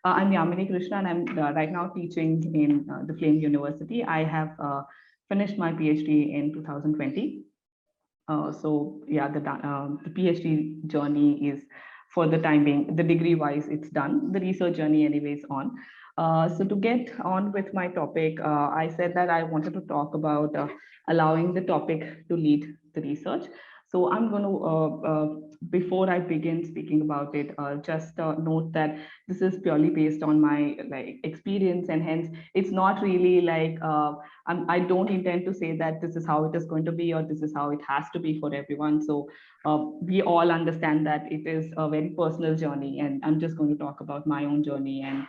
I'm Yamini Krishna, and I'm right now teaching in the Flame University. I have finished my PhD in 2020. So yeah, the PhD journey is, for the time being, the degree wise, it's done. The research journey, anyways, on. So to get on with my topic, I said that I wanted to talk about allowing the topic to lead the research. So I'm going to, before I begin speaking about it, just note that this is purely based on my experience, and hence it's not really like I don't intend to say that this is how it is going to be or this is how it has to be for everyone. So we all understand that it is a very personal journey, and I'm just going to talk about my own journey. And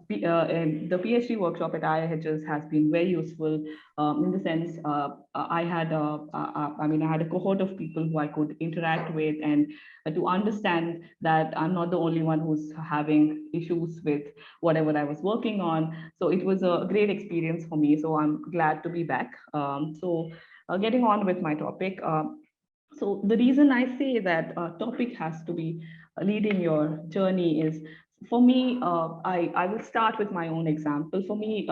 the PhD workshop at IIHS has been very useful in the sense I had a cohort of people who I could interact with, and to understand that I'm not the only one who's having issues with whatever I was working on. So it was a great experience for me. So I'm glad to be back. Getting on with my topic. So the reason I say that a topic has to be leading your journey is, for me, I will start with my own example. For me,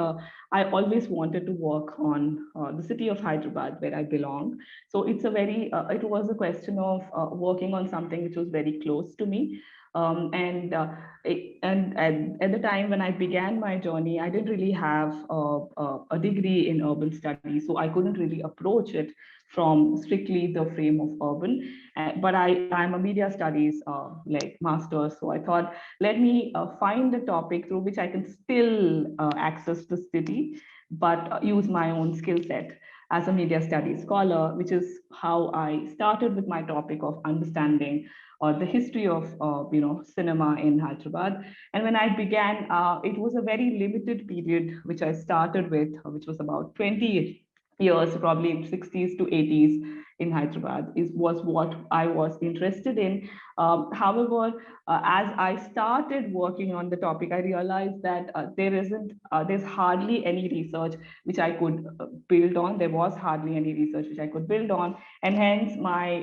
I always wanted to work on the city of Hyderabad, where I belong. So it was a question of working on something which was very close to me. And at the time when I began my journey, I didn't really have a degree in urban studies, so I couldn't really approach it from strictly the frame of urban. But I'm a media studies master, so I thought, let me find a topic through which I can still access the city, but use my own skill set as a media studies scholar, which is how I started with my topic of understanding the history of cinema in Hyderabad. And when I began, it was a very limited period which I started with, which was about 20 years, probably 60s to 80s in Hyderabad, was what I was interested in. However, as I started working on the topic, I realized that there's hardly any research which I could build on. There was hardly any research which I could build on, and hence my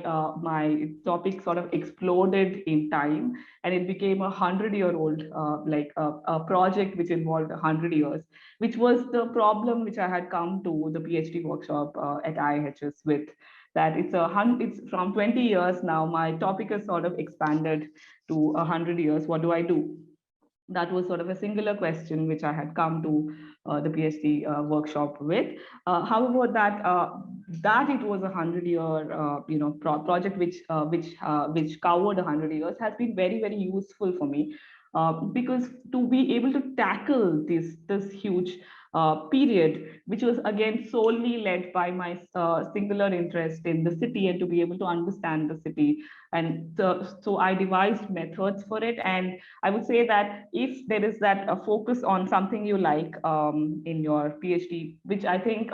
topic sort of exploded in time, and it became 100-year-old a project which involved 100 years, which was the problem which I had come to the PhD workshop at IIHS with. That it's from 20 years now. My topic has sort of expanded to 100 years. What do I do? That was sort of a singular question which I had come to the PhD workshop with. However, that it was 100-year project which covered 100 years has been very, very useful for me, because to be able to tackle this huge period, which was again solely led by my singular interest in the city, and to be able to understand the city. And so I devised methods for it. And I would say that if there is that focus on something you like in your PhD, which I think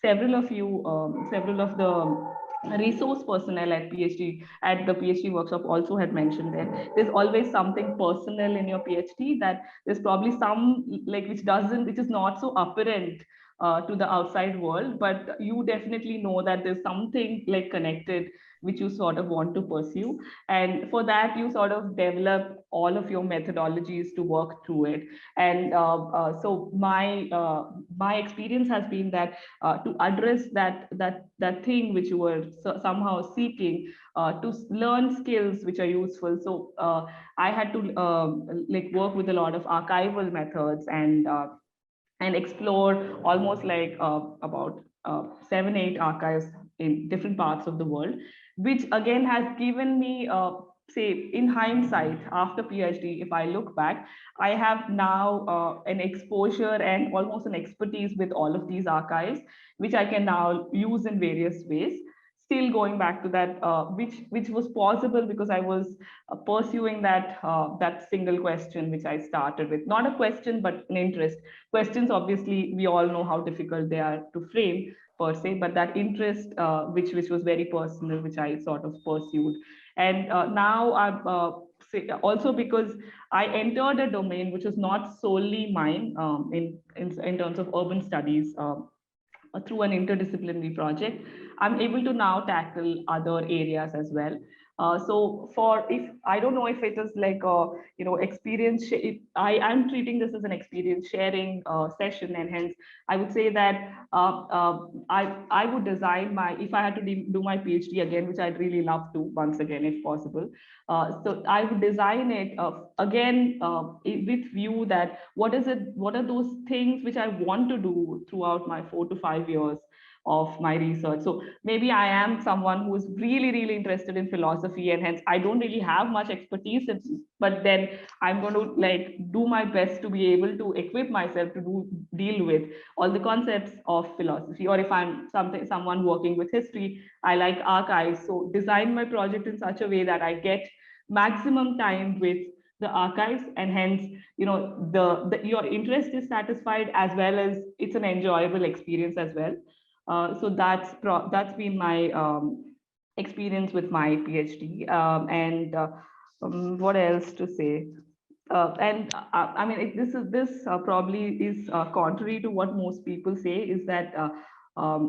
several of the resource personnel at the PhD workshop also had mentioned that there's always something personal in your PhD, that there's probably some which is not so apparent to the outside world, but you definitely know that there's something like connected which you sort of want to pursue. And for that, you sort of develop all of your methodologies to work through it. And so my experience has been that to address that thing which you were somehow seeking, to learn skills which are useful. So I had to work with a lot of archival methods, and explore almost about 7, 8 archives in different parts of the world, which again has given me, say, in hindsight, after PhD, if I look back, I have now an exposure and almost an expertise with all of these archives, which I can now use in various ways. Still going back to that, which was possible because I was pursuing that single question which I started with. Not a question, but an interest. Questions, obviously, we all know how difficult they are to frame per se, but that interest, which was very personal, which I sort of pursued. And now I'm also because I entered a domain which was not solely mine, in terms of urban studies. Through an interdisciplinary project, I'm able to now tackle other areas as well. So if I don't know if it is like a experience, I'm treating this as an experience sharing session, and hence I would say that I would design my, if I had to do my PhD again, which I'd really love to once again if possible. So I would design it again with view that what are those things which I want to do throughout my 4 to 5 years of my research. So maybe I am someone who is really, really interested in philosophy, and hence I don't really have much expertise in, but then I'm going to like do my best to be able to equip myself to deal with all the concepts of philosophy. Or if I'm someone working with history, I like archives. So design my project in such a way that I get maximum time with the archives, and hence your interest is satisfied as well as it's an enjoyable experience as well. So that's been my experience with my PhD. And what else to say? And I mean, this probably is contrary to what most people say, is that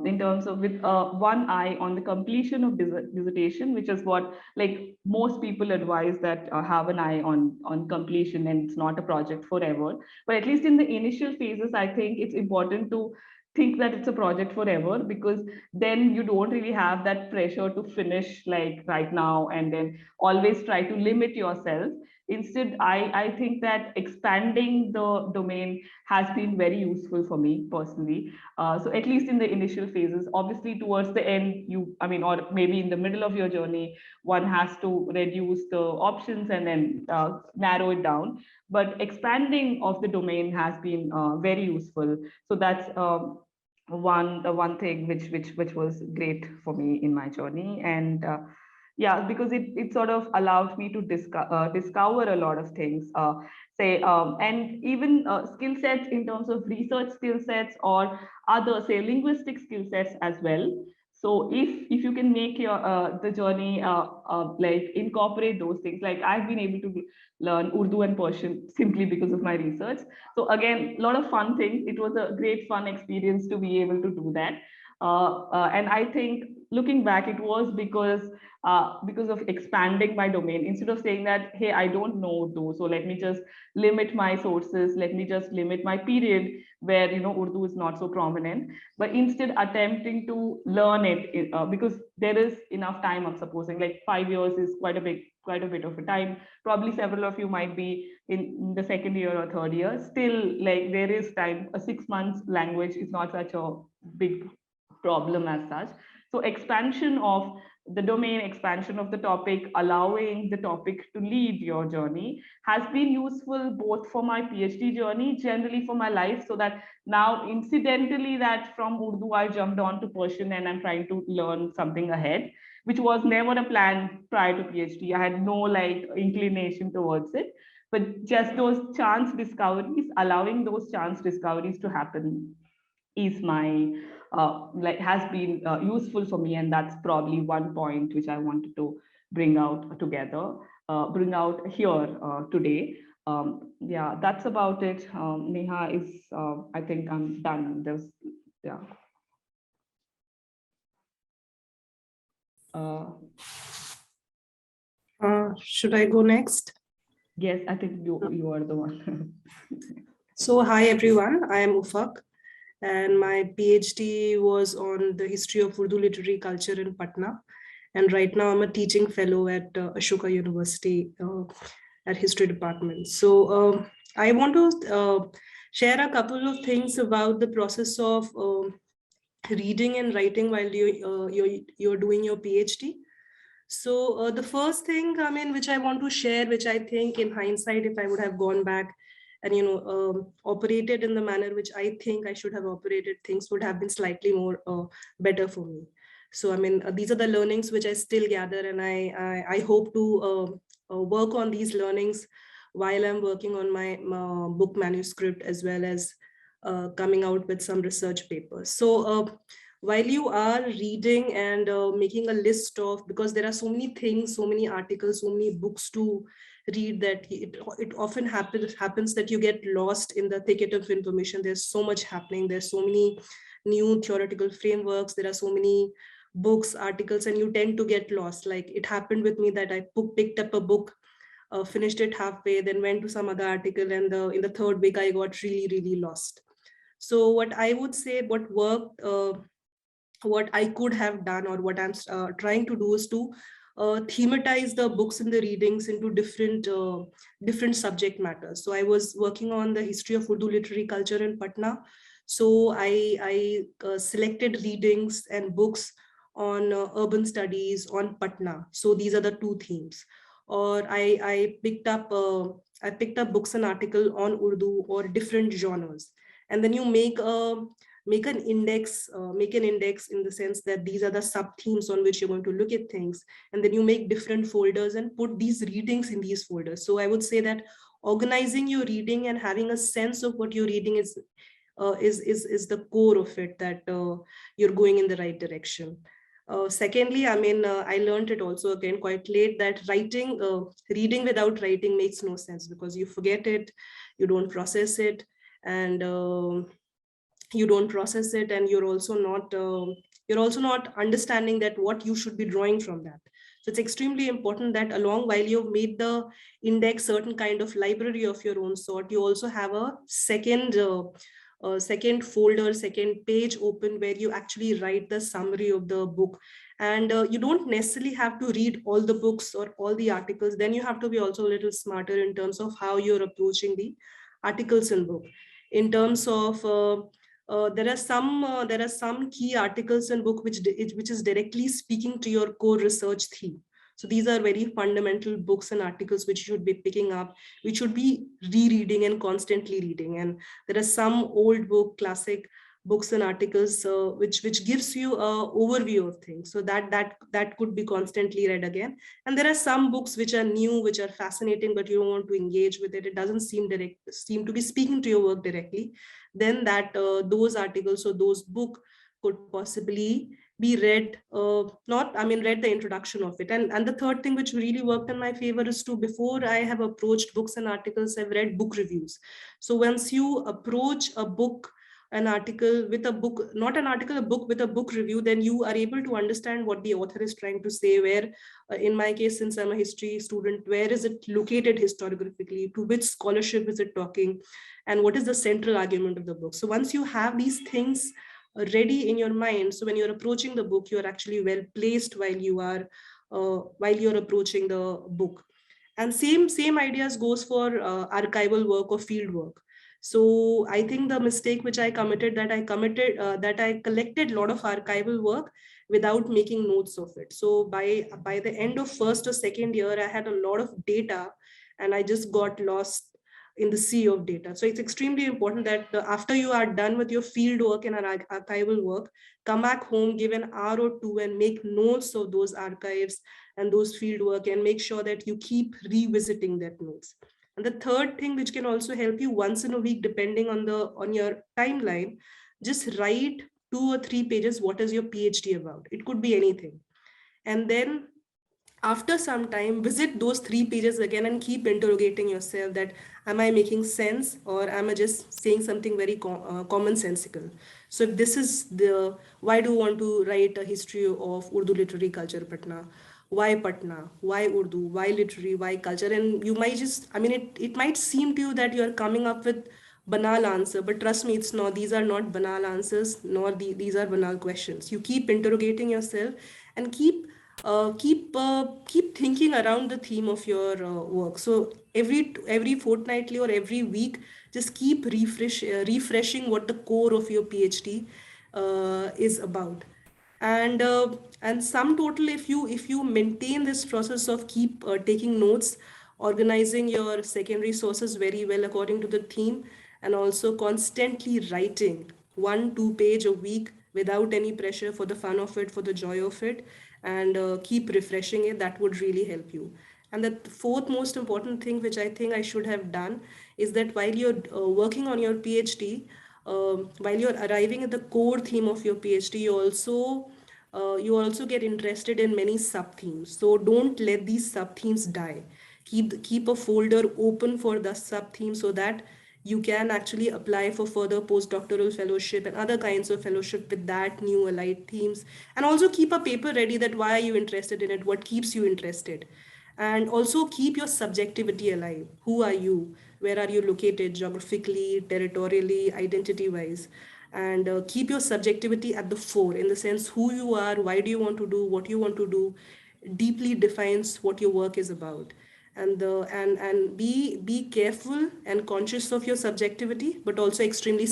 in terms of with one eye on the completion of dissertation, which is what like most people advise, that have an eye on completion, and it's not a project forever. But at least in the initial phases, I think it's important to think that it's a project forever, because then you don't really have that pressure to finish like right now and then always try to limit yourself. Instead, I think that expanding the domain has been very useful for me personally. So at least in the initial phases, obviously towards the end, or maybe in the middle of your journey, one has to reduce the options and then narrow it down. But expanding of the domain has been very useful. So that's the one thing which was great for me in my journey. And yeah, because it sort of allowed me to discover a lot of things, and even skill sets in terms of research skill sets, or other, say, linguistic skill sets as well. So if you can make your the journey like incorporate those things, like I've been able to learn Urdu and Persian simply because of my research. So again, a lot of fun things. It was a great fun experience to be able to do that. And I think looking back, it was because of expanding my domain. Instead of saying that, hey, I don't know Urdu, so let me just limit my sources, let me just limit my period where Urdu is not so prominent, but instead attempting to learn it, because there is enough time. I'm supposing like 5 years is quite a bit of a time. Probably several of you might be in the second year or third year. Still, like, there is time. A 6 months language is not such a big problem as such. So expansion of the domain, expansion of the topic, allowing the topic to lead your journey has been useful both for my PhD journey, generally for my life, so that now incidentally that from Urdu I jumped on to Persian and I'm trying to learn something ahead, which was never a plan prior to PhD. I had no like inclination towards it, but just those chance discoveries, allowing those chance discoveries to happen is my like has been useful for me. And that's probably one point which I wanted to bring out bring out here today. Yeah, that's about it. Neha is I think I'm done. There's yeah. Should I go next? Yes, I think you are the one. So hi everyone, I am Ufaque, and my PhD was on the history of Urdu literary culture in Patna. And right now I'm a teaching fellow at Ashoka University at history department. So I want to share a couple of things about the process of reading and writing while you're doing your PhD. So the first thing, I mean, which I want to share, which I think in hindsight, if I would have gone back and, operated in the manner which I think I should have operated, things would have been slightly more better for me. So, I mean, these are the learnings which I still gather, and I hope to work on these learnings while I'm working on my book manuscript, as well as coming out with some research papers. So while you are reading and making a list of, because there are so many things, so many articles, so many books to read, that it often happens that you get lost in the thicket of information. There's so much happening. There's so many new theoretical frameworks. There are so many books, articles, and you tend to get lost. Like it happened with me that I picked up a book, finished it halfway, then went to some other article, and in the third week I got really, really lost. So what I would say, what worked, what I could have done, or what I'm trying to do, is to thematize the books and the readings into different subject matters. So I was working on the history of Urdu literary culture in Patna. So I selected readings and books on urban studies on Patna. So these are the two themes. Or I picked up books and article on Urdu or different genres, and then you make an index in the sense that these are the sub themes on which you're going to look at things, and then you make different folders and put these readings in these folders. So I would say that organizing your reading and having a sense of what you're reading is the core of it, that you're going in the right direction. Secondly, I learned it also again quite late, that reading without writing makes no sense, because you forget it, you don't process it, and and you're also not understanding that what you should be drawing from that. So it's extremely important that along, while you've made the index certain kind of library of your own sort, you also have a second folder, second page open, where you actually write the summary of the book. And you don't necessarily have to read all the books or all the articles. Then you have to be also a little smarter in terms of how you're approaching the articles in book. In terms of there are some key articles in book which is directly speaking to your core research theme. So these are very fundamental books and articles which you should be picking up, which should be rereading and constantly reading. And there are some old book, classic books and articles which gives you a overview of things, so that could be constantly read again. And there are some books which are new, which are fascinating, but you don't want to engage with it, it doesn't seem to be speaking to your work directly. Then those articles or those book could possibly be read, read the introduction of it. And the third thing which really worked in my favor is to, before I have approached books and articles, I've read book reviews. So once you approach a book, an article with a book, not an article, a book with a book review, then you are able to understand what the author is trying to say, where in my case, since I'm a history student, where is it located historiographically, to which scholarship is it talking, and what is the central argument of the book. So once you have these things ready in your mind, so when you're approaching the book, you're actually well placed while you're approaching the book. And same ideas goes for archival work or field work. So I think the mistake which I committed, that I collected a lot of archival work without making notes of it. So by the end of first or second year, I had a lot of data, and I just got lost in the sea of data. So it's extremely important that after you are done with your field work and archival work, come back home, give an hour or two, and make notes of those archives and those field work, and make sure that you keep revisiting that notes. And the third thing which can also help you, once in a week, depending on your timeline, just write 2 or 3 pages. What is your PhD about? It could be anything. And then after some time, visit those 3 pages again and keep interrogating yourself that, am I making sense, or am I just saying something very commonsensical? So if this is why do you want to write a history of Urdu literary culture, Patna? Why Patna? Why Urdu? Why literary? Why culture? And you might just, it might seem to you that you're coming up with banal answer, but trust me, it's not. These are not banal answers, nor these are banal questions. You keep interrogating yourself, and keep thinking around the theme of your work. So every fortnightly or every week, just keep refreshing what the core of your PhD is about. And sum total, if you maintain this process of keep taking notes, organizing your secondary sources very well according to the theme, and also constantly writing 1-2 page a week without any pressure, for the fun of it, for the joy of it, and keep refreshing it, that would really help you. And the fourth most important thing, which I think I should have done, is that while you're working on your PhD, while you're arriving at the core theme of your PhD, you also get interested in many sub themes. So don't let these sub themes die. Keep a folder open for the sub theme, so that you can actually apply for further postdoctoral fellowship and other kinds of fellowship with that new allied themes. And also keep a paper ready that why are you interested in it, what keeps you interested. And also keep your subjectivity alive. Who are you? Where are you located geographically, territorially, identity wise? And keep your subjectivity at the fore, in the sense who you are, why do you want to do what you want to do, deeply defines what your work is about. And be careful and conscious of your subjectivity, but also extremely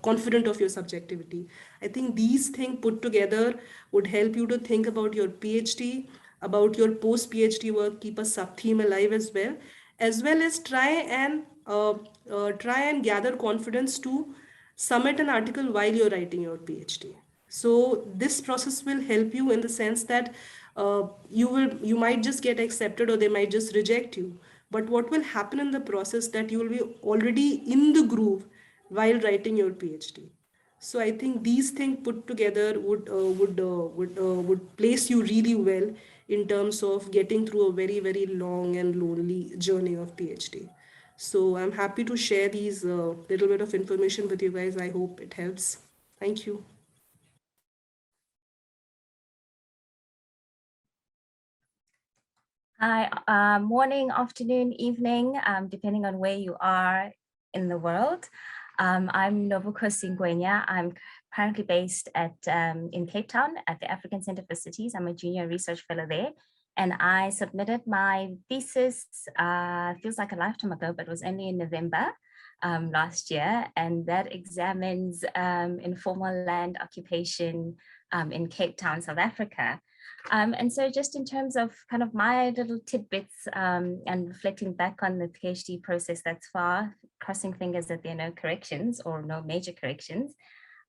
confident of your subjectivity. I think these things put together would help you to think about your PhD, about your post PhD work, keep a sub theme alive as well as try and gather confidence to submit an article while you're writing your PhD. So this process will help you in the sense that you might just get accepted or they might just reject you. But what will happen in the process that you will be already in the groove while writing your PhD. So I think these things put together would place you really well in terms of getting through a very long and lonely journey of PhD. So I'm happy to share these little bit of information with you guys. I hope it helps. Thank you. Hi, morning, afternoon, evening, depending on where you are in the world. I'm Nobukhosi Ngwenya. I'm currently based in Cape Town at the African Center for Cities. I'm a junior research fellow there. And I submitted my thesis, feels like a lifetime ago, but it was only in November last year. And that examines informal land occupation in Cape Town, South Africa. And so just in terms of kind of my little tidbits and reflecting back on the PhD process thus far, crossing fingers that there are no corrections or no major corrections.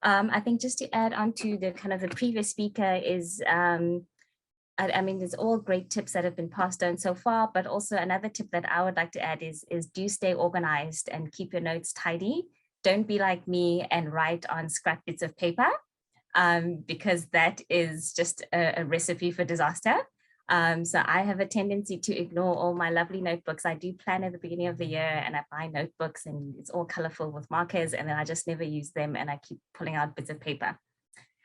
I think just to add on to the kind of the previous speaker is, I mean, there's all great tips that have been passed on so far, but also another tip that I would like to add is do stay organized and keep your notes tidy. Don't be like me and write on scrap bits of paper. Because that is just a recipe for disaster. So I have a tendency to ignore all my lovely notebooks. I do plan at the beginning of the year and I buy notebooks and it's all colorful with markers and then I just never use them and I keep pulling out bits of paper.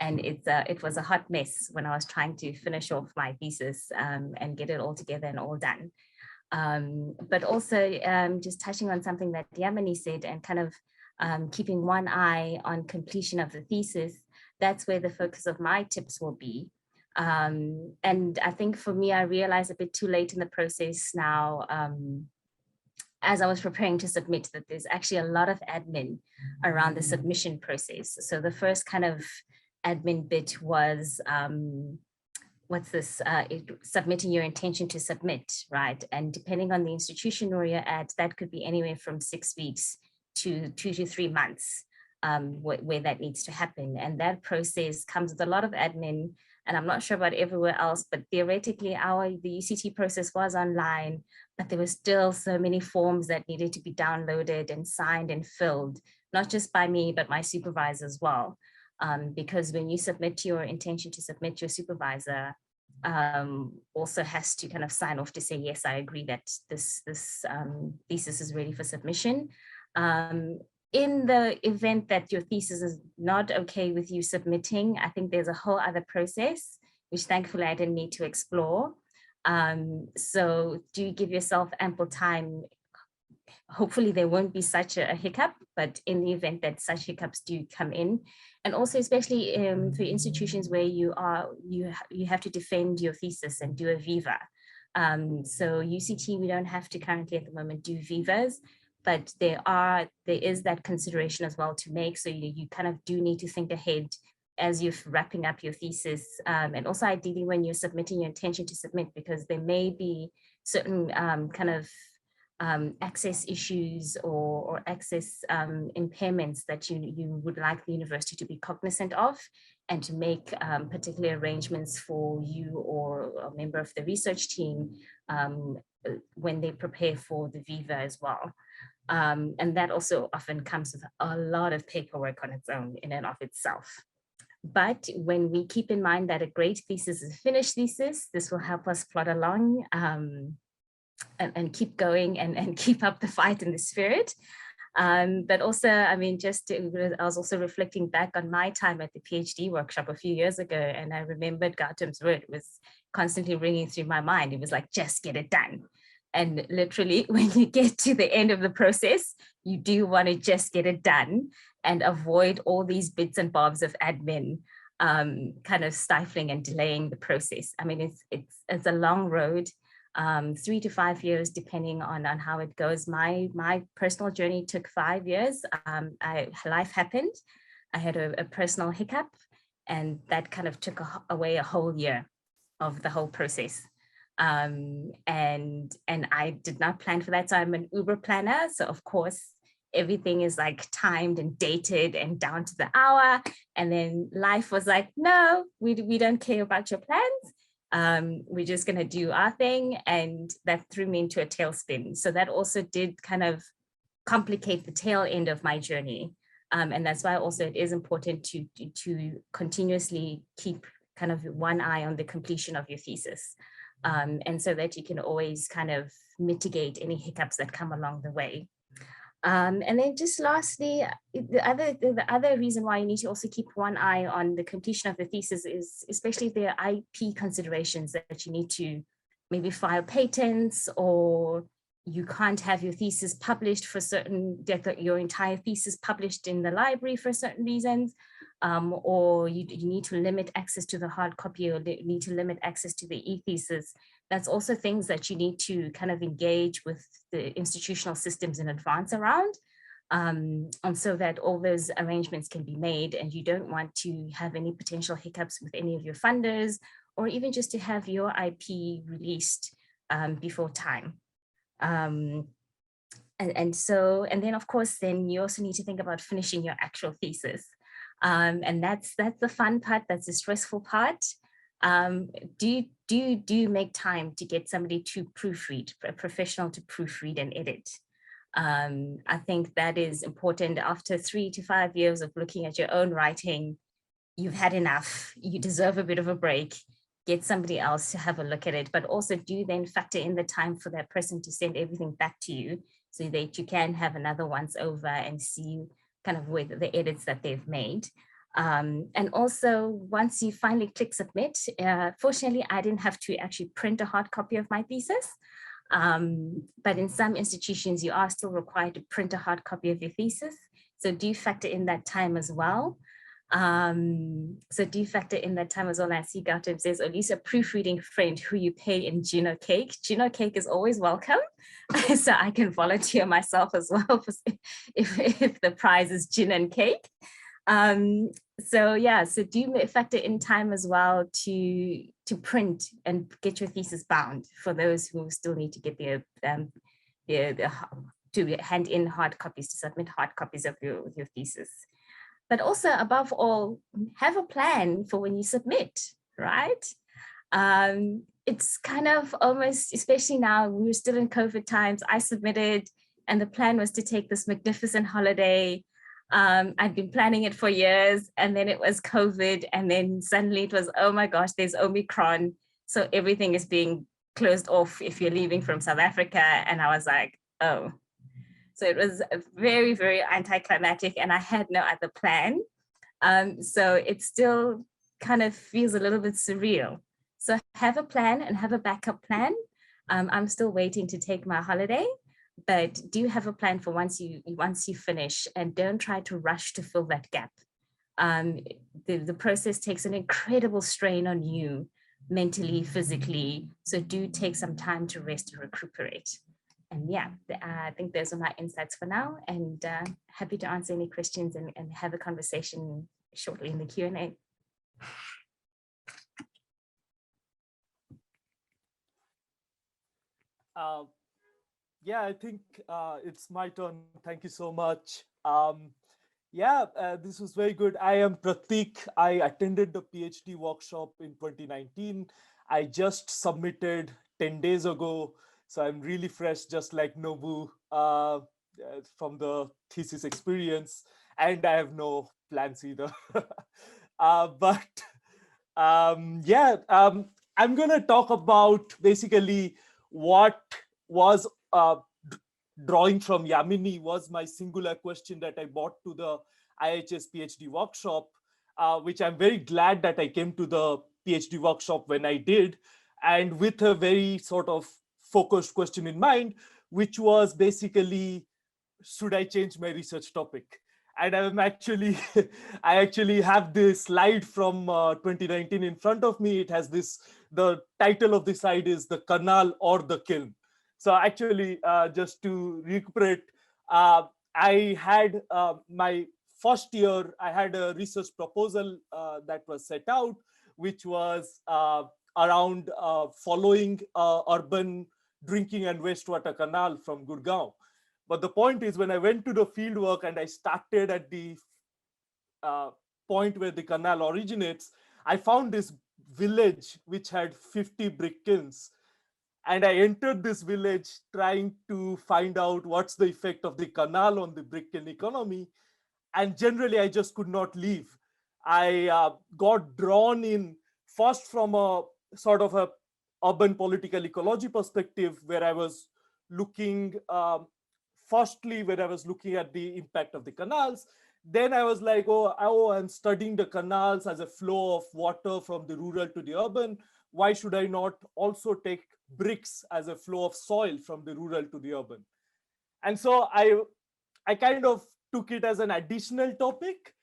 And it was a hot mess when I was trying to finish off my thesis and get it all together and all done. But also just touching on something that Yamini said and kind of keeping one eye on completion of the thesis. That's where the focus of my tips will be. And I think for me, I realized a bit too late in the process now, as I was preparing to submit, that there's actually a lot of admin around the submission process. So the first kind of admin bit was, submitting your intention to submit, right? And depending on the institution where you're at, that could be anywhere from 6 weeks to 2 to 3 months. Where that needs to happen. And that process comes with a lot of admin. And I'm not sure about everywhere else, but theoretically the UCT process was online, but there were still so many forms that needed to be downloaded and signed and filled, not just by me, but my supervisor as well. Because when you submit your intention to submit, your supervisor also has to kind of sign off to say, yes, I agree that this thesis is ready for submission. In the event that your thesis is not okay with you submitting, I think there's a whole other process, which thankfully I didn't need to explore. So do give yourself ample time. Hopefully there won't be such a hiccup, but in the event that such hiccups do come in, and also especially for institutions where you have to defend your thesis and do a viva. So UCT, we don't have to currently at the moment do vivas, but there is that consideration as well to make. So you kind of do need to think ahead as you're wrapping up your thesis, and also ideally when you're submitting your intention to submit, because there may be certain kind of access issues or access impairments that you would like the university to be cognizant of, and to make particular arrangements for you or a member of the research team when they prepare for the viva as well. And that also often comes with a lot of paperwork on its own in and of itself. But when we keep in mind that a great thesis is a finished thesis, this will help us plod along and keep going and keep up the fight in the spirit. But also, I mean, I was also reflecting back on my time at the PhD workshop a few years ago, and I remembered Gautam's word was constantly ringing through my mind. It was like, just get it done. And literally, when you get to the end of the process, you do want to just get it done and avoid all these bits and bobs of admin kind of stifling and delaying the process. I mean, it's a long road, 3 to 5 years, depending on how it goes. My personal journey took 5 years. Life happened. I had a personal hiccup, and that kind of took away a whole year of the whole process. And I did not plan for that. So I'm an Uber planner. So of course, everything is like timed and dated and down to the hour. And then life was like, no, we don't care about your plans. We're just going to do our thing. And that threw me into a tailspin. So that also did kind of complicate the tail end of my journey. And that's why also it is important to continuously keep kind of one eye on the completion of your thesis. And so that you can always kind of mitigate any hiccups that come along the way. And then just lastly, the other reason why you need to also keep one eye on the completion of the thesis is especially if there are IP considerations that you need to maybe file patents, or you can't have your thesis published for certain, your entire thesis published in the library for certain reasons. Or you need to limit access to the hard copy, or need to limit access to the e-thesis. That's also things that you need to kind of engage with the institutional systems in advance around, and so that all those arrangements can be made, and you don't want to have any potential hiccups with any of your funders, or even just to have your IP released before time. And then of course, then you also need to think about finishing your actual thesis. And that's the fun part, that's the stressful part. Do make time to get somebody to proofread, a professional to proofread and edit. I think that is important. After 3 to 5 years of looking at your own writing, you've had enough, you deserve a bit of a break. Get somebody else to have a look at it, but also do then factor in the time for that person to send everything back to you, so that you can have another once over and see kind of with the edits that they've made. And also, once you finally click submit, fortunately, I didn't have to actually print a hard copy of my thesis. But in some institutions, you are still required to print a hard copy of your thesis. So do factor in that time as well. And I see Gautam says, at least a proofreading friend who you pay in gin or cake. Gin or cake is always welcome. So I can volunteer myself as well if the prize is gin and cake. So do factor in time as well to print and get your thesis bound for those who still need to get to hand in hard copies, to submit hard copies of your thesis. But also, above all, have a plan for when you submit, right? It's kind of almost, especially now, we're still in COVID times, I submitted, and the plan was to take this magnificent holiday. I'd been planning it for years, and then it was COVID, and then suddenly it was, oh my gosh, there's Omicron. So everything is being closed off if you're leaving from South Africa. And I was like, oh. So it was very, very anticlimactic, and I had no other plan. So it still kind of feels a little bit surreal. So have a plan and have a backup plan. I'm still waiting to take my holiday, but do have a plan for once you finish, and don't try to rush to fill that gap. The process takes an incredible strain on you mentally, physically. So do take some time to rest and recuperate. And I think those are my insights for now, and happy to answer any questions and have a conversation shortly in the Q&A. I think it's my turn. Thank you so much. This was very good. I am Pratik. I attended the PhD workshop in 2019. I just submitted 10 days ago. So I'm really fresh, just like Nobu, from the thesis experience. And I have no plans either. I'm going to talk about basically what was drawing from Yamini was my singular question that I brought to the IIHS PhD workshop, which I'm very glad that I came to the PhD workshop when I did, and with a very sort of focused question in mind, which was basically, should I change my research topic? And I'm actually, I actually have this slide from 2019 in front of me. It has this, the title of the slide is The Canal or the Kiln. So actually, just to recuperate, I had my first year, I had a research proposal that was set out, which was around following urban drinking and wastewater canal from Gurgaon. But the point is, when I went to the field work and I started at the point where the canal originates, I found this village which had 50 brick kilns. And I entered this village trying to find out what's the effect of the canal on the brick kiln economy. And generally, I just could not leave. I got drawn in first from a sort of a urban political ecology perspective, where I was looking firstly, when I was looking at the impact of the canals. Then I was like, oh, I'm studying the canals as a flow of water from the rural to the urban. Why should I not also take bricks as a flow of soil from the rural to the urban? And so I kind of took it as an additional topic,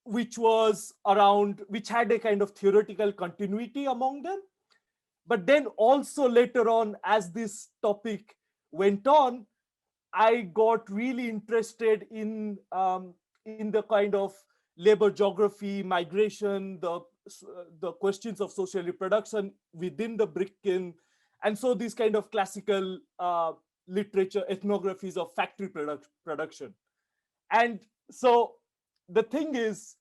which was around, which had a kind of theoretical continuity among them. But then also later on, as this topic went on, I got really interested in the kind of labor geography, migration, the questions of social reproduction within the brick kiln. And so these kind of classical literature, ethnographies of factory production. And so the thing is,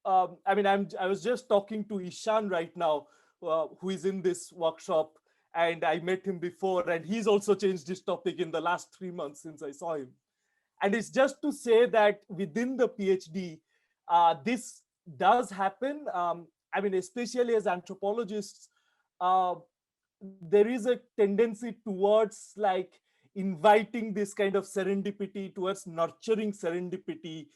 I mean, I was just talking to Ishan right now, who is in this workshop, and I met him before, and he's also changed his topic in the last 3 months since I saw him. And it's just to say that within the PhD, this does happen. I mean, especially as anthropologists, there is a tendency towards like inviting this kind of serendipity, towards nurturing serendipity.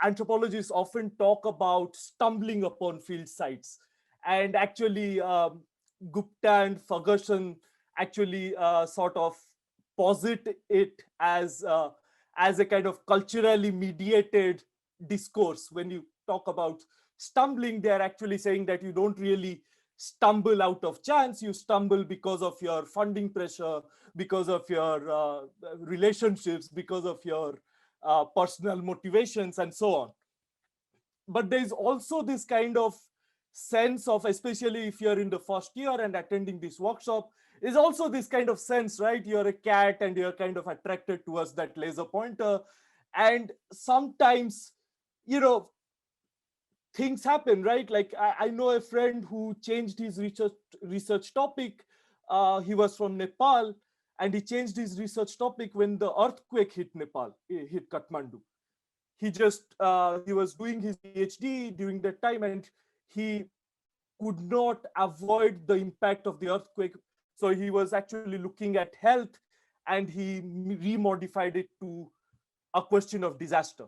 Anthropologists often talk about stumbling upon field sites. And actually, Gupta and Ferguson actually sort of posit it as a kind of culturally mediated discourse. When you talk about stumbling, they're actually saying that you don't really stumble out of chance, you stumble because of your funding pressure, because of your relationships, because of your personal motivations, and so on. But there's also this kind of sense of, especially if you're in the first year and attending this workshop, is also this kind of sense, right? You're a cat and you're kind of attracted towards that laser pointer. And sometimes, you know, things happen, right? Like I know a friend who changed his research topic. He was from Nepal, and he changed his research topic when the earthquake hit Nepal, hit Kathmandu. He was doing his PhD during that time, and he could not avoid the impact of the earthquake. So he was actually looking at health, and he remodified it to a question of disaster.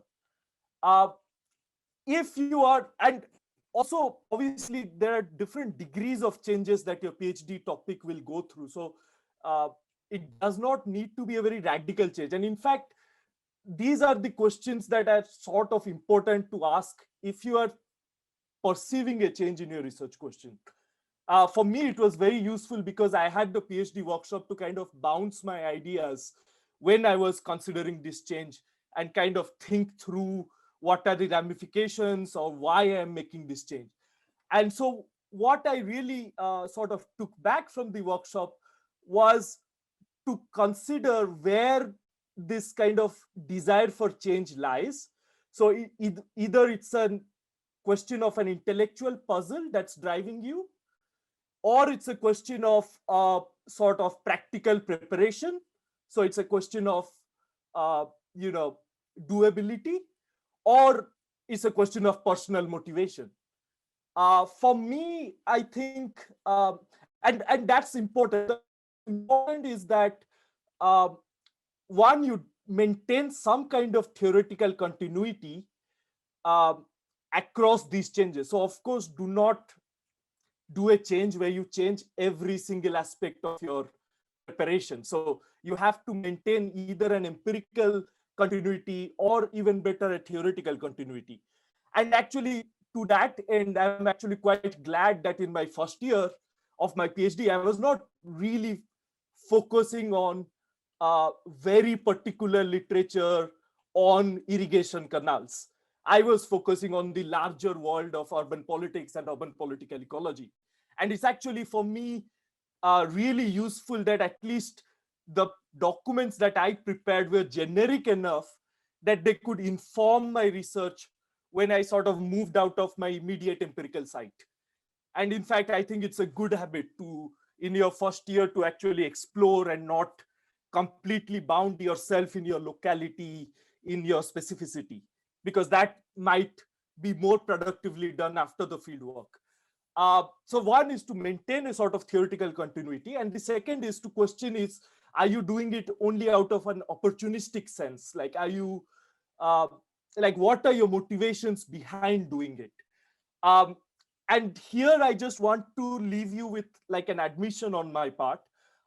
If you are, and also obviously there are different degrees of changes that your PhD topic will go through. So it does not need to be a very radical change. And in fact, these are the questions that are sort of important to ask if you are perceiving a change in your research question. For me, it was very useful because I had the PhD workshop to kind of bounce my ideas when I was considering this change and kind of think through what are the ramifications or why I'm making this change. And so what I really sort of took back from the workshop was to consider where this kind of desire for change lies. So either it's a question of an intellectual puzzle that's driving you, or it's a question of sort of practical preparation. So it's a question of, doability, or it's a question of personal motivation. For me, I think, and that's important. The important is that um, one, you maintain some kind of theoretical continuity um, across these changes. So of course, do not do a change where you change every single aspect of your preparation. So you have to maintain either an empirical continuity or even better a theoretical continuity. And actually to that end, I'm actually quite glad that in my first year of my PhD, I was not really focusing on very particular literature on irrigation canals. I was focusing on the larger world of urban politics and urban political ecology. And it's actually for me really useful that at least the documents that I prepared were generic enough that they could inform my research when I sort of moved out of my immediate empirical site. And in fact, I think it's a good habit to, in your first year, to actually explore and not completely bound yourself in your locality, in your specificity, because that might be more productively done after the field work. So one is to maintain a sort of theoretical continuity, and the second is to question is, are you doing it only out of an opportunistic sense? Like, are you, uh, like, what are your motivations behind doing it? Um, and here I just want to leave you with like an admission on my part.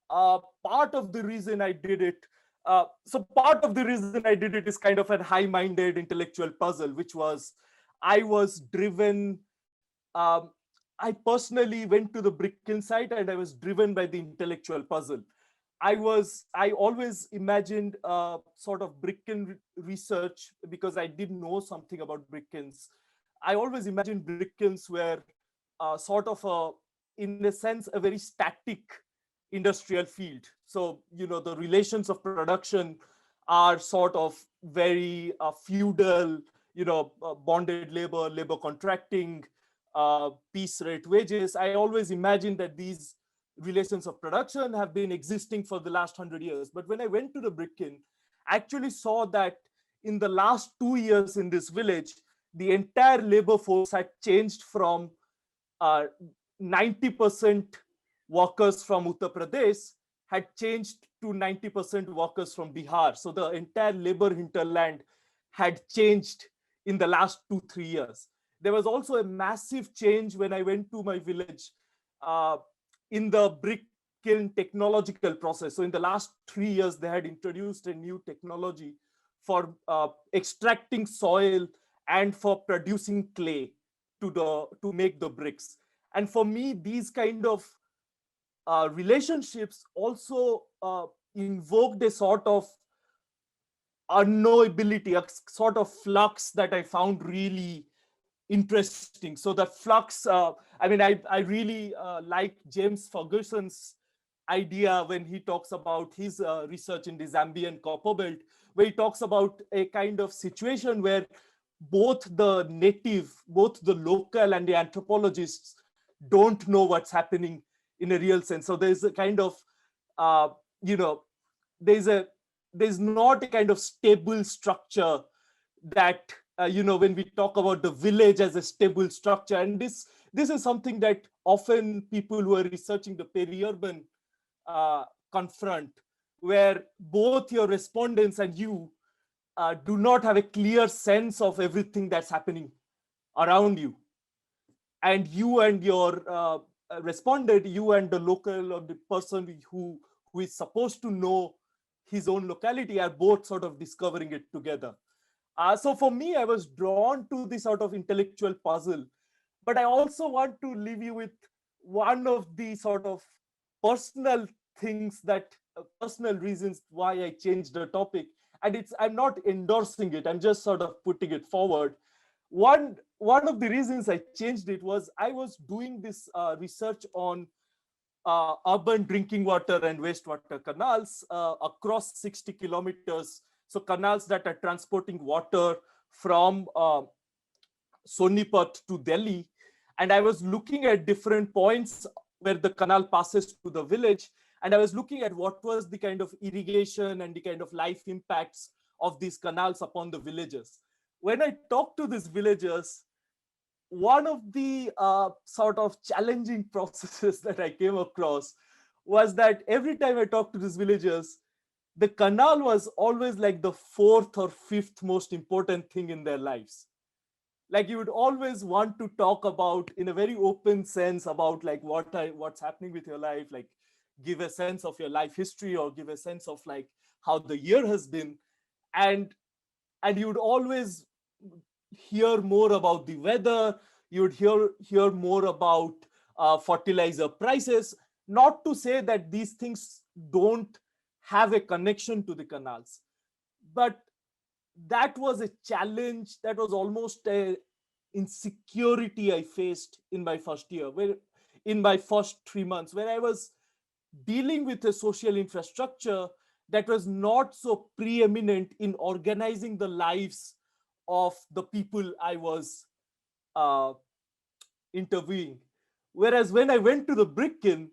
Part of the reason I did it, so part of the reason I did it is kind of a high-minded intellectual puzzle, which was I was driven. Um, I personally went to the brick kiln site and I was driven by the intellectual puzzle. I always imagined sort of brick kiln research because I did know something about brick kilns. I always imagined brick kilns were sort of in a sense, a very static industrial field. So, you know, the relations of production are sort of very feudal, you know, bonded labor, labor contracting, piece rate wages. I always imagined that these relations of production have been existing for the last 100 years. But when I went to the brick kiln, I actually saw that in the last 2 years in this village, the entire labor force had changed from 90% workers from Uttar Pradesh had changed to 90% workers from Bihar. So the entire labor hinterland had changed in the last 2-3 years. There was also a massive change when I went to my village uh, in the brick kiln technological process. So in the last 3 years, they had introduced a new technology for extracting soil and for producing clay to make the bricks. And for me, these kind of relationships also invoked a sort of unknowability, a sort of flux that I found really interesting. So the flux, I mean, I really like James Ferguson's idea when he talks about his research in the Zambian copper belt, where he talks about a kind of situation where both the native, both the local and the anthropologists don't know what's happening in a real sense. So there's a kind of, you know, there's not a kind of stable structure that, you know, when we talk about the village as a stable structure. And this is something that often people who are researching the peri-urban confront, where both your respondents and you do not have a clear sense of everything that's happening around you. And you and your respondent, you and the local or the person who is supposed to know his own locality are both sort of discovering it together. So for me, I was drawn to this sort of intellectual puzzle, but I also want to leave you with one of the sort of personal things that personal reasons why I changed the topic. And I'm not endorsing it, I'm just sort of putting it forward. One of the reasons I changed it was I was doing this research on urban drinking water and wastewater canals across 60 kilometers. So canals that are transporting water from Sonipat to Delhi. And I was looking at different points where the canal passes to the village. And I was looking at what was the kind of irrigation and the kind of life impacts of these canals upon the villagers. When I talked to these villagers, one of the sort of challenging processes that I came across was that every time I talked to these villagers, the canal was always like the fourth or fifth most important thing in their lives. Like you would always want to talk about, in a very open sense, about like what's happening with your life, like give a sense of your life history or give a sense of like how the year has been. And you would always hear more about the weather. You would hear more about fertilizer prices. Not to say that these things don't have a connection to the canals, but that was a challenge. That was almost a insecurity I faced in my first year, where in my first 3 months, where I was dealing with a social infrastructure that was not so preeminent in organizing the lives of the people I was interviewing. Whereas when I went to the brick kiln,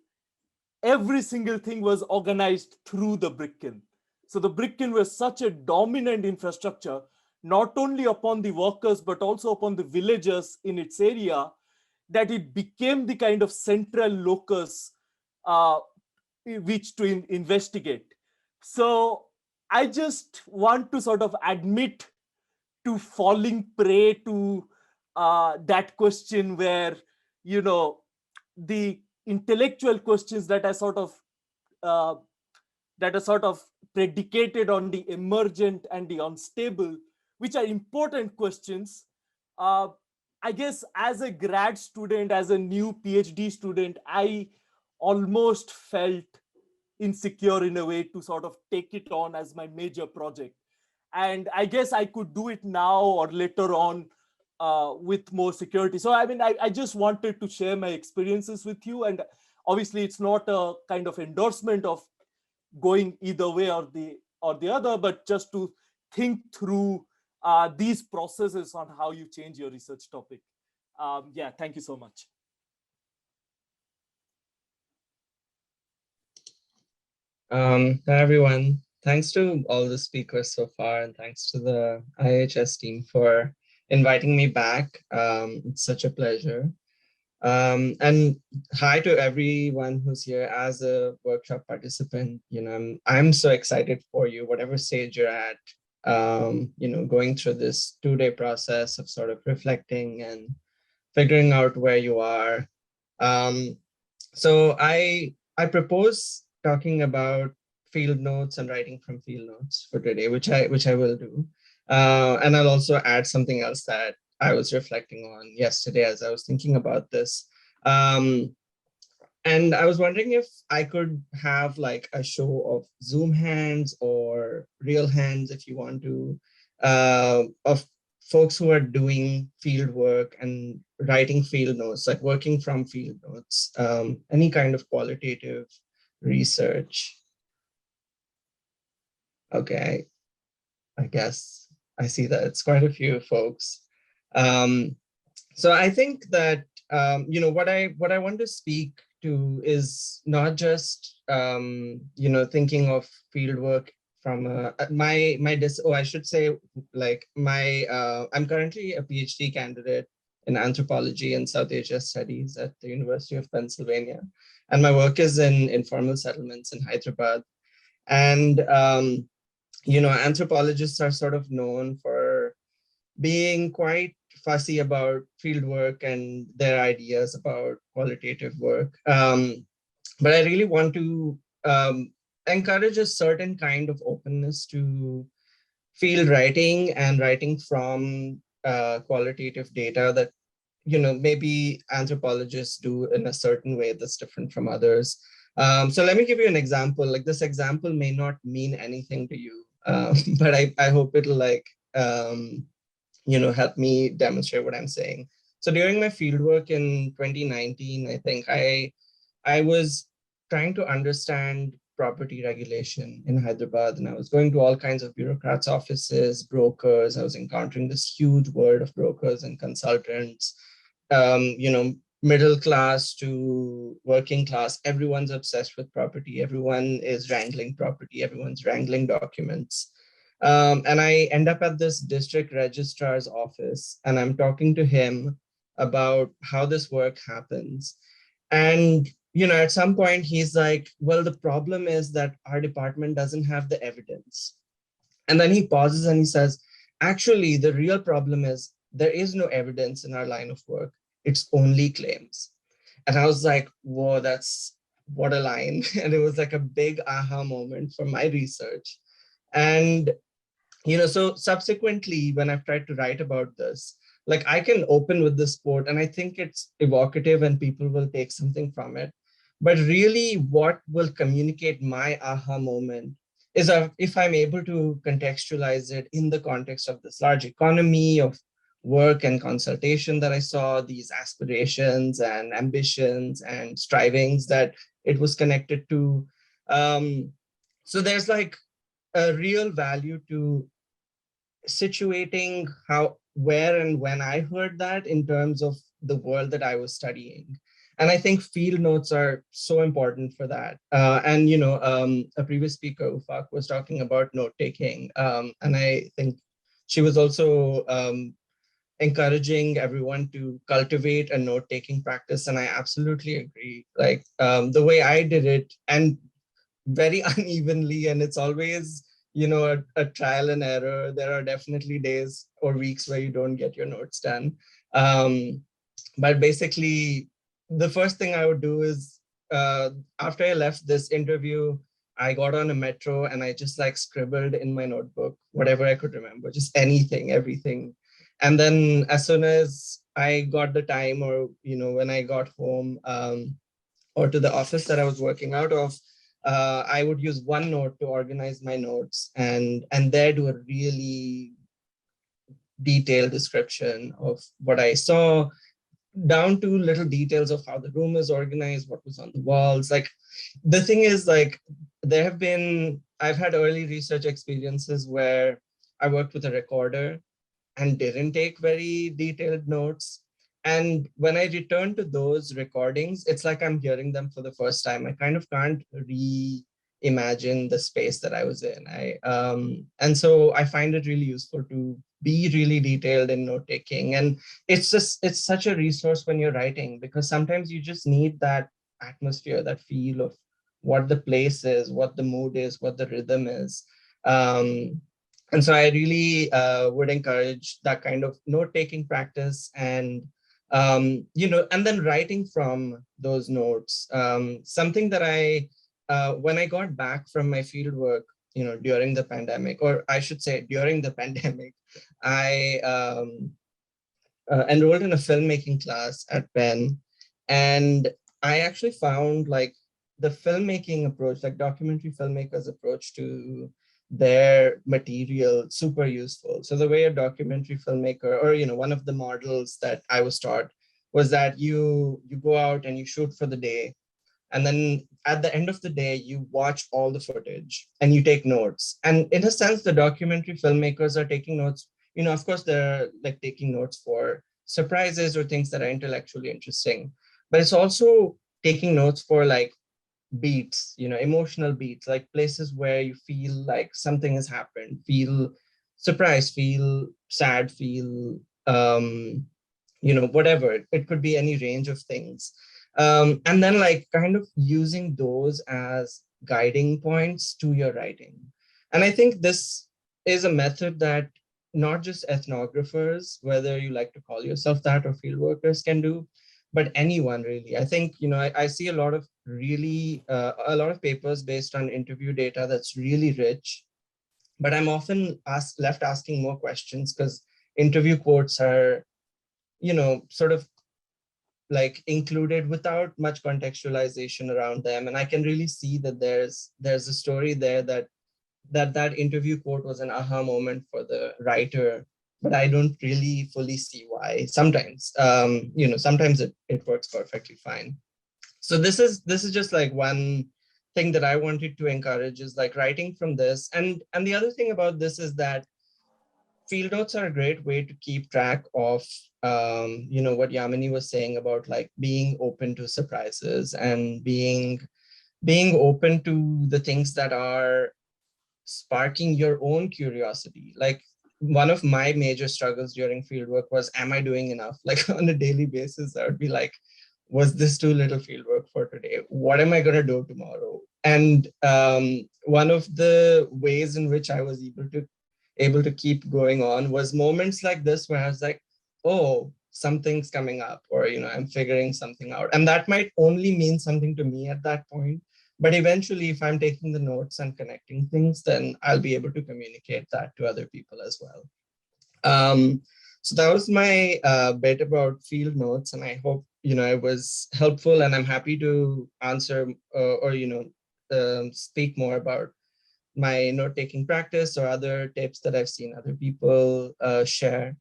every single thing was organized through the brick kiln. So the brick kiln was such a dominant infrastructure, not only upon the workers, but also upon the villagers in its area, that it became the kind of central locus which to investigate. So I just want to sort of admit to falling prey to that question where, you know, the intellectual questions that are sort of predicated on the emergent and the unstable, which are important questions. I guess as a grad student, as a new PhD student, I almost felt insecure in a way to sort of take it on as my major project. And I guess I could do it now or later on with more security. So I mean, I just wanted to share my experiences with you. And obviously it's not a kind of endorsement of going either way or the other, but just to think through these processes on how you change your research topic. Yeah, thank you so much. Hi everyone. Thanks to all the speakers so far, and thanks to the IIHS team for inviting me back. It's such a pleasure. And hi to everyone who's here as a workshop participant. You know, I'm so excited for you, whatever stage you're at. You know, going through this 2-day process of sort of reflecting and figuring out where you are. So I propose talking about field notes and writing from field notes for today, which I will do. And I'll also add something else that I was reflecting on yesterday as I was thinking about this. And I was wondering if I could have like a show of Zoom hands or real hands, if you want to, of folks who are doing field work and writing field notes, like working from field notes, any kind of qualitative research. Okay, I guess I see that it's quite a few folks. So I think that you know, what I want to speak to is not just you know, thinking of field work from I should say, like I'm currently a PhD candidate in anthropology and South Asia studies at the University of Pennsylvania, and my work is in informal settlements in Hyderabad. And you know, anthropologists are sort of known for being quite fussy about field work and their ideas about qualitative work. But I really want to encourage a certain kind of openness to field writing and writing from qualitative data that, you know, maybe anthropologists do in a certain way that's different from others. So let me give you an example. Like, this example may not mean anything to you, but I hope it'll like, you know, help me demonstrate what I'm saying. So during my fieldwork in 2019, I think I was trying to understand property regulation in Hyderabad, and I was going to all kinds of bureaucrats' offices, brokers. I was encountering this huge world of brokers and consultants, you know, middle class to working class. Everyone's obsessed with property. Everyone is wrangling property. Everyone's wrangling documents. And I end up at this district registrar's office, and I'm talking to him about how this work happens. And at some point he's like, well, the problem is that our department doesn't have the evidence. And then he pauses and he says, actually, the real problem is there is no evidence in our line of work. It's only claims. And I was like, whoa, that's what a line. And it was like a big aha moment for my research. And, so subsequently, when I've tried to write about this, like I can open with this quote and I think it's evocative and people will take something from it. But really what will communicate my aha moment is if I'm able to contextualize it in the context of this large economy of work and consultation that I saw, these aspirations and ambitions and strivings that it was connected to. So there's like a real value to situating where and when I heard that in terms of the world that I was studying. And I think field notes are so important for that. And a previous speaker, Ufaque, was talking about note taking. And I think she was also encouraging everyone to cultivate a note taking practice. And I absolutely agree. Like the way I did it, and very unevenly, and it's always a trial and error. There are definitely days or weeks where you don't get your notes done. But basically, the first thing I would do is after I left this interview, I got on a metro and I just like scribbled in my notebook, whatever I could remember, just anything, everything. And then as soon as I got the time, or, when I got home or to the office that I was working out of, I would use OneNote to organize my notes and there do a really detailed description of what I saw, down to little details of how the room is organized, what was on the walls. Like the thing is, like I've had early research experiences where I worked with a recorder and didn't take very detailed notes. And when I return to those recordings, it's like I'm hearing them for the first time. I kind of can't reimagine the space that I was in. And so I find it really useful to be really detailed in note taking. And it's such a resource when you're writing, because sometimes you just need that atmosphere, that feel of what the place is, what the mood is, what the rhythm is. And so I really would encourage that kind of note-taking practice, and and then writing from those notes. Something that when I got back from my fieldwork, during the pandemic, or I should say during the pandemic, I enrolled in a filmmaking class at Penn, and I actually found like the filmmaking approach, like documentary filmmakers' approach to their material, super useful. So the way a documentary filmmaker, or one of the models that I was taught was that you go out and you shoot for the day, and then at the end of the day you watch all the footage and you take notes. And in a sense, the documentary filmmakers are taking notes. Of course, they're like taking notes for surprises or things that are intellectually interesting, but it's also taking notes for like beats, emotional beats, like places where you feel like something has happened, feel surprised, feel sad, feel whatever. It could be any range of things. And then like kind of using those as guiding points to your writing. And I think this is a method that not just ethnographers, whether you like to call yourself that, or field workers can do, but anyone really. I think, I see a lot of papers based on interview data that's really rich, but I'm often left asking more questions because interview quotes are, sort of like included without much contextualization around them. And I can really see that there's a story there that interview quote was an aha moment for the writer, but I don't really fully see why. Sometimes, sometimes it works perfectly fine. So this is just like one thing that I wanted to encourage, is like writing from this. And the other thing about this is that field notes are a great way to keep track of, what Yamini was saying about like being open to surprises and being open to the things that are sparking your own curiosity. Like one of my major struggles during fieldwork was, am I doing enough? Like on a daily basis, I would be like, was this too little fieldwork for today? What am I going to do tomorrow? And one of the ways in which I was able to keep going on was moments like this where I was like, oh, something's coming up, or I'm figuring something out. And that might only mean something to me at that point. But eventually, if I'm taking the notes and connecting things, then I'll be able to communicate that to other people as well. So that was my bit about field notes, and I hope it was helpful. And I'm happy to answer or speak more about my note-taking practice or other tips that I've seen other people share.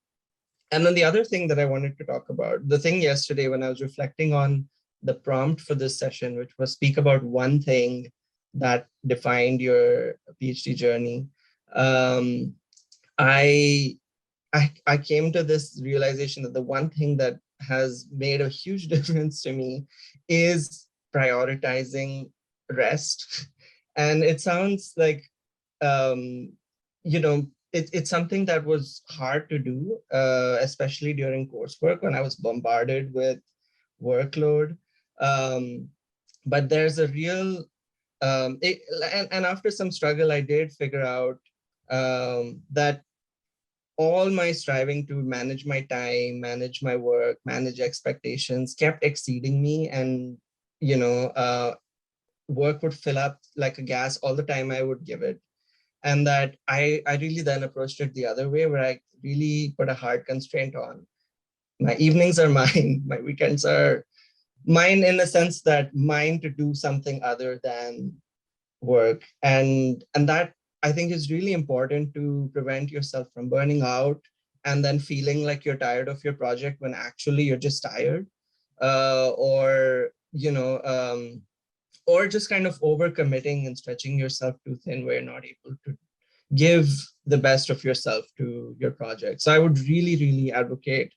And then the other thing that I wanted to talk about, the thing yesterday when I was reflecting on the prompt for this session, which was speak about one thing that defined your PhD journey. I came to this realization that the one thing that has made a huge difference to me is prioritizing rest. And it sounds like, it's something that was hard to do, especially during coursework when I was bombarded with workload. But there's a real, and after some struggle, I did figure out that all my striving to manage my time, manage my work, manage expectations kept exceeding me. And, work would fill up like a gas all the time I would give it. And that I really then approached it the other way, where I really put a hard constraint on. My evenings are mine, my weekends are mine, in the sense that mine to do something other than work. And that I think is really important to prevent yourself from burning out and then feeling like you're tired of your project when actually you're just tired, or or just kind of overcommitting and stretching yourself too thin where you're not able to give the best of yourself to your project. So I would really, really advocate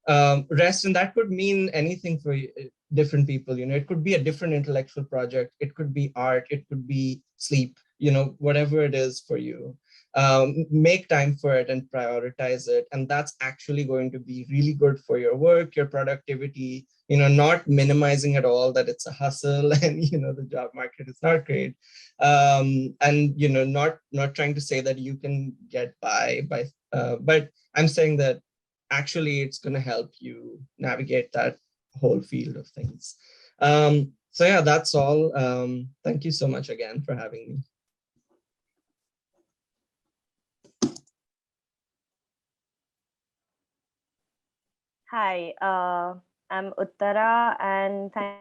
rest, and that could mean anything for different people. It could be a different intellectual project, it could be art, it could be sleep, whatever it is for you. Make time for it and prioritize it, and that's actually going to be really good for your work, your productivity. Not minimizing at all that it's a hustle and the job market is not great, and not trying to say that you can get by but I'm saying that actually it's going to help you navigate that whole field of things. So yeah, that's all. Thank you so much again for having me. Hi, I'm Uttara, and thank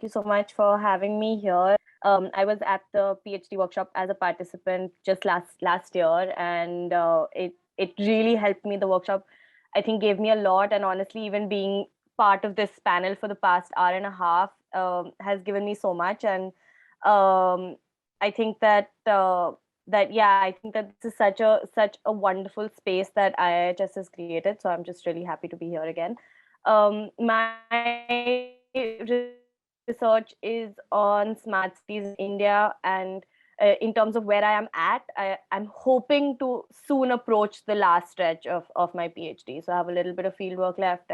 you so much for having me here. I was at the PhD workshop as a participant just last year, and it really helped me. The workshop, I think, gave me a lot, and honestly, even being part of this panel for the past hour and a half has given me so much. And I think that I think that this is such a wonderful space that IIHS has created. So I'm just really happy to be here again. My research is on smart cities in India, and in terms of where I am at, I'm hoping to soon approach the last stretch of my PhD. So I have a little bit of fieldwork left,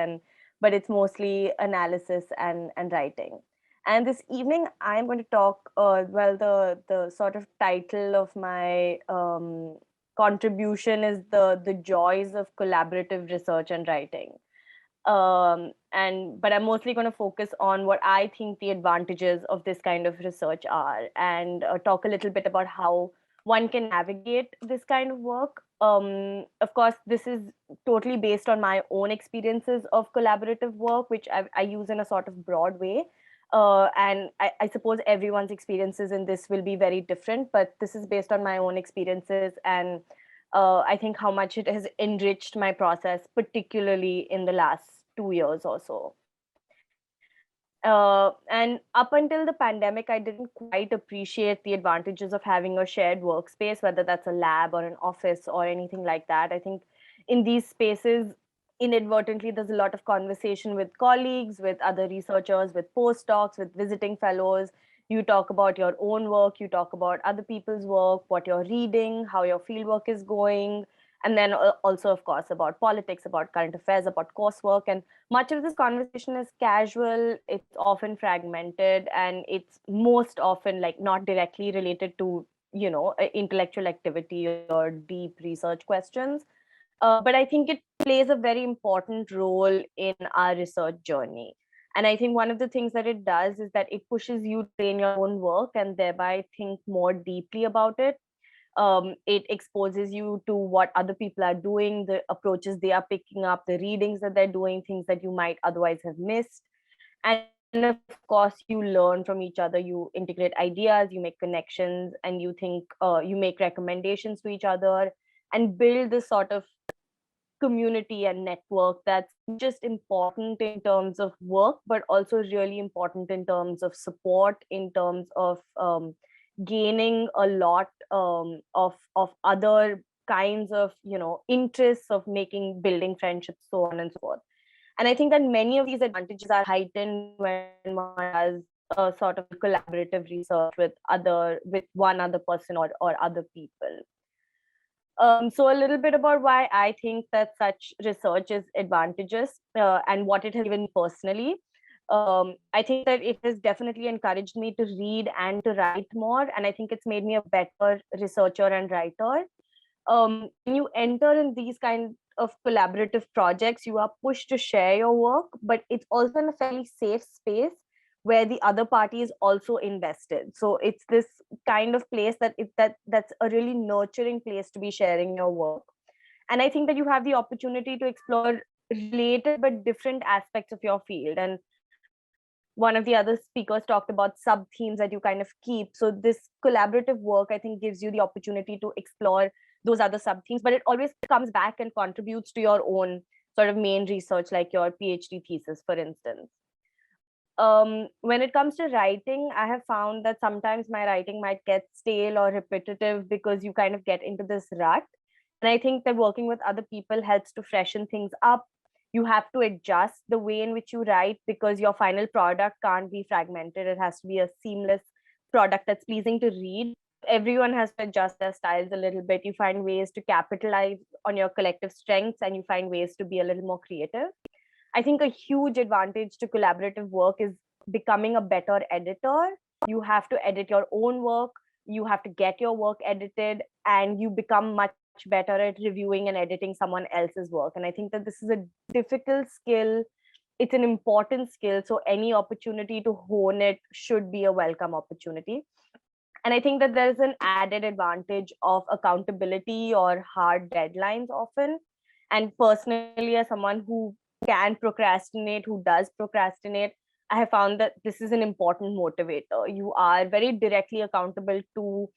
but it's mostly analysis and writing. And this evening, I'm going to talk. The sort of title of my contribution is the joys of collaborative research and writing. But I'm mostly going to focus on what I think the advantages of this kind of research are, and talk a little bit about how one can navigate this kind of work. Of course, this is totally based on my own experiences of collaborative work, which I use in a sort of broad way. And I suppose everyone's experiences in this will be very different, but this is based on my own experiences, and I think how much it has enriched my process, particularly in the last 2 years or so. And up until the pandemic, I didn't quite appreciate the advantages of having a shared workspace, whether that's a lab or an office or anything like that. I think in these spaces, inadvertently, there's a lot of conversation with colleagues, with other researchers, with postdocs, with visiting fellows. You talk about your own work, you talk about other people's work, what you're reading, how your fieldwork is going. And then also, of course, about politics, about current affairs, about coursework. And much of this conversation is casual, it's often fragmented, and it's most often like not directly related to, intellectual activity or deep research questions. But I think it plays a very important role in our research journey. And I think one of the things that it does is that it pushes you to train your own work and thereby think more deeply about it. It exposes you to what other people are doing, the approaches they are picking up, the readings that they're doing, things that you might otherwise have missed. And of course, you learn from each other, you integrate ideas, you make connections, and you think, you make recommendations to each other and build this sort of community and network that's just important in terms of work, but also really important in terms of support, in terms of gaining a lot of other kinds of interests of making, building friendships, so on and so forth. And I think that many of these advantages are heightened when one does a sort of collaborative research with one other person or other people. So a little bit about why I think that such research is advantageous, and what it has given me personally. I think that it has definitely encouraged me to read and to write more, and I think it's made me a better researcher and writer. When you enter in these kind of collaborative projects, you are pushed to share your work, but it's also in a fairly safe space where the other party is also invested. So it's this kind of place that's a really nurturing place to be sharing your work. And I think that you have the opportunity to explore related but different aspects of your field. And one of the other speakers talked about sub themes that you kind of keep. So this collaborative work, I think, gives you the opportunity to explore those other sub themes, but it always comes back and contributes to your own sort of main research, like your PhD thesis, for instance. When it comes to writing, I have found that sometimes my writing might get stale or repetitive because you kind of get into this rut. And I think that working with other people helps to freshen things up. You have to adjust the way in which you write because your final product can't be fragmented. It has to be a seamless product that's pleasing to read. Everyone has to adjust their styles a little bit. You find ways to capitalize on your collective strengths, and you find ways to be a little more creative. I think a huge advantage to collaborative work is becoming a better editor. You have to edit your own work, you have to get your work edited, and you become much better at reviewing and editing someone else's work. And I think that this is a difficult skill. It's an important skill. So any opportunity to hone it should be a welcome opportunity. And I think that there's an added advantage of accountability or hard deadlines often. And personally, as someone who can procrastinate, who does procrastinate, I have found that this is an important motivator. You are very directly accountable to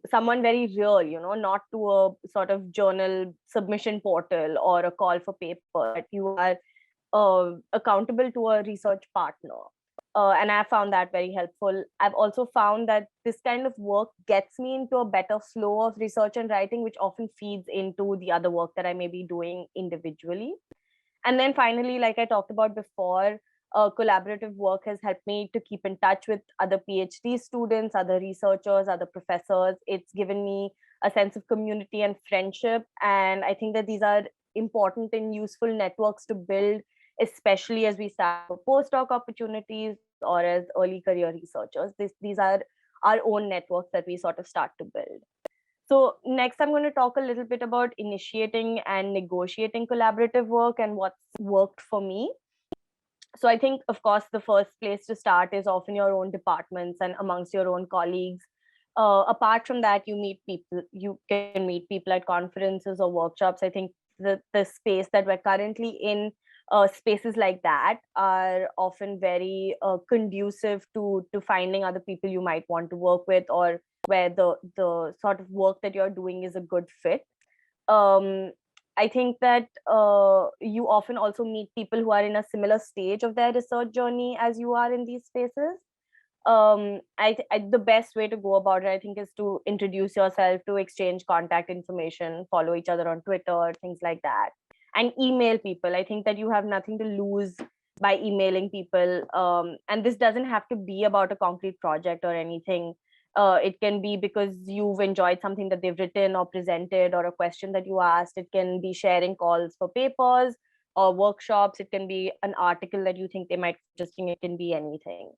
someone very real, not to a sort of journal submission portal or a call for paper, but you are accountable to a research partner. And I found that very helpful. I've also found that this kind of work gets me into a better flow of research and writing, which often feeds into the other work that I may be doing individually. And then finally, like I talked about before, collaborative work has helped me to keep in touch with other PhD students, other researchers, other professors. It's given me a sense of community and friendship. And I think that these are important and useful networks to build, especially as we start for postdoc opportunities or as early career researchers. These are our own networks that we sort of start to build. So next, I'm going to talk a little bit about initiating and negotiating collaborative work and what's worked for me. So I think, of course, the first place to start is often your own departments and amongst your own colleagues. Apart from that, you can meet people at conferences or workshops. I think the space that we're currently in, spaces like that are often very conducive to finding other people you might want to work with, or where the sort of work that you're doing is a good fit. I think that you often also meet people who are in a similar stage of their research journey as you are in these spaces. The best way to go about it, I think, is to introduce yourself, to exchange contact information, follow each other on Twitter, things like that, and email people. I think that you have nothing to lose by emailing people. And this doesn't have to be about a concrete project or anything. It can be because you've enjoyed something that they've written or presented, or a question that you asked. It can be sharing calls for papers or workshops. It can be an article that you think they might be interesting. It can be anything.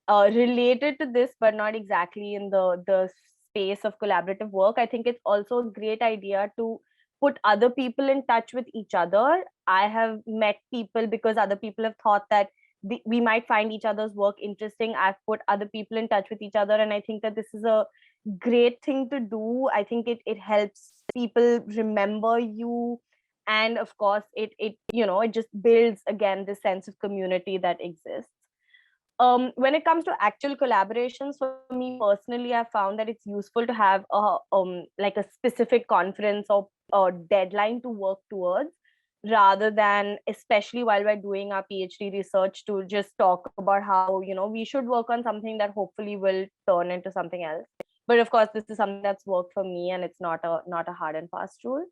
Related to this, but not exactly in the space of collaborative work, I think it's also a great idea to put other people in touch with each other. I have met people because other people have thought that we might find each other's work interesting. I've put other people in touch with each other, and I think that this is a great thing to do. I think it helps people remember you, and of course it it just builds again this sense of community that exists. When it comes to actual collaborations, for me personally, I found that it's useful to have a like a specific conference or deadline to work towards, rather than, especially while we're doing our PhD research, to just talk about how we should work on something that hopefully will turn into something else. But of course, this is something that's worked for me, and it's not a hard and fast rule.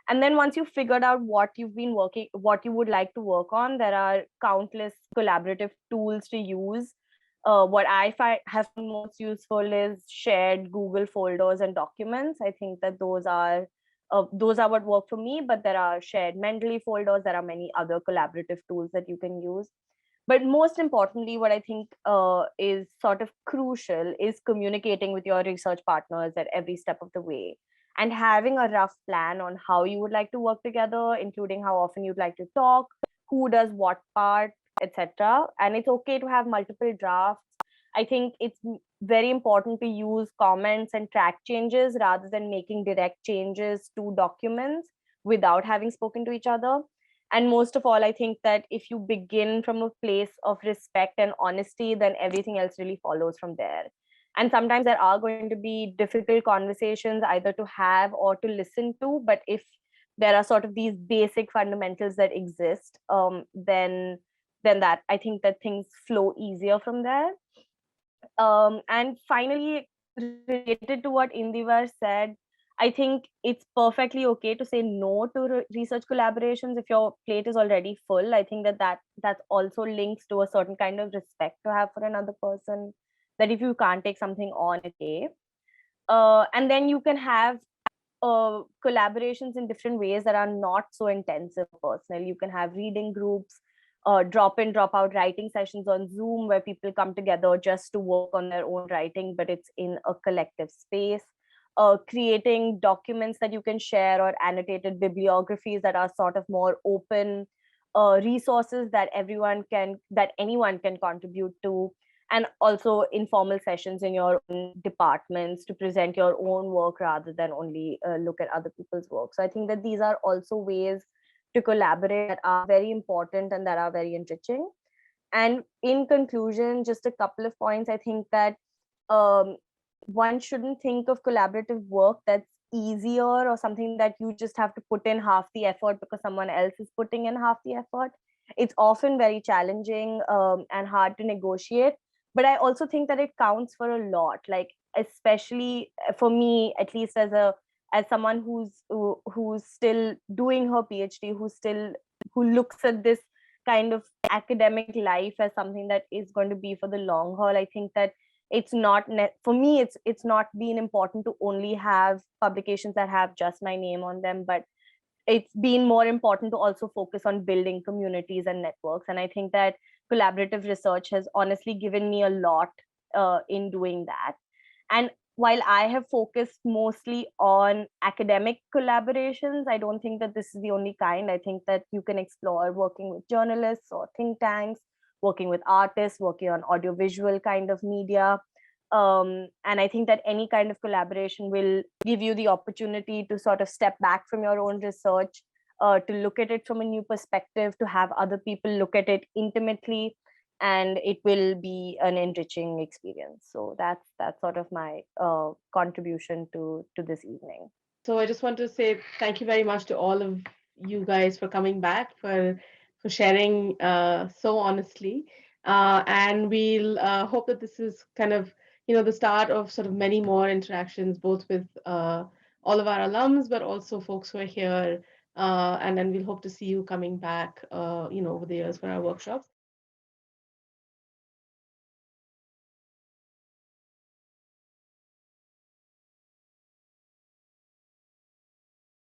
And then once you've figured out what you would like to work on, there are countless collaborative tools to use. What have found most useful is shared Google folders and documents. I think that those are what work for me, but there are shared Mendeley folders. There are many other collaborative tools that you can use. But most importantly, what I think is sort of crucial is communicating with your research partners at every step of the way, and having a rough plan on how you would like to work together, including how often you'd like to talk, who does what part, etc. And it's okay to have multiple drafts. I think it's very important to use comments and track changes rather than making direct changes to documents without having spoken to each other. And most of all, I think that if you begin from a place of respect and honesty, then everything else really follows from there. And sometimes there are going to be difficult conversations either to have or to listen to, but if there are sort of these basic fundamentals that exist, then that I think that things flow easier from there. And finally, related to what Indivar said, I think it's perfectly okay to say no to research collaborations if your plate is already full. I think that also links to a certain kind of respect to have for another person, that if you can't take something on, okay. And then you can have collaborations in different ways that are not so intensive personal. You can have reading groups, drop in, drop out writing sessions on Zoom where people come together just to work on their own writing, but it's in a collective space. Creating documents that you can share, or annotated bibliographies that are sort of more open resources that anyone can contribute to. And also informal sessions in your own departments to present your own work rather than only look at other people's work. So I think that these are also ways to collaborate that are very important and that are very enriching. And in conclusion, just a couple of points. I think that one shouldn't think of collaborative work that's easier or something that you just have to put in half the effort because someone else is putting in half the effort. It's often very challenging and hard to negotiate. But I also think that it counts for a lot, like especially for me, at least as someone who's still doing her PhD, who looks at this kind of academic life as something that is going to be for the long haul. I think that it's not for me, it's not been important to only have publications that have just my name on them, but it's been more important to also focus on building communities and networks. And I think that collaborative research has honestly given me a lot in doing that. And while I have focused mostly on academic collaborations, I don't think that this is the only kind. I think that you can explore working with journalists or think tanks, working with artists, working on audiovisual kind of media. And I think that any kind of collaboration will give you the opportunity to sort of step back from your own research, to look at it from a new perspective, to have other people look at it intimately, and it will be an enriching experience. So that's sort of my contribution to this evening. So I just want to say thank you very much to all of you guys for coming back, for sharing so honestly. And we'll hope that this is kind of, the start of sort of many more interactions, both with all of our alums, but also folks who are here. And then we'll hope to see you coming back, over the years for our workshops.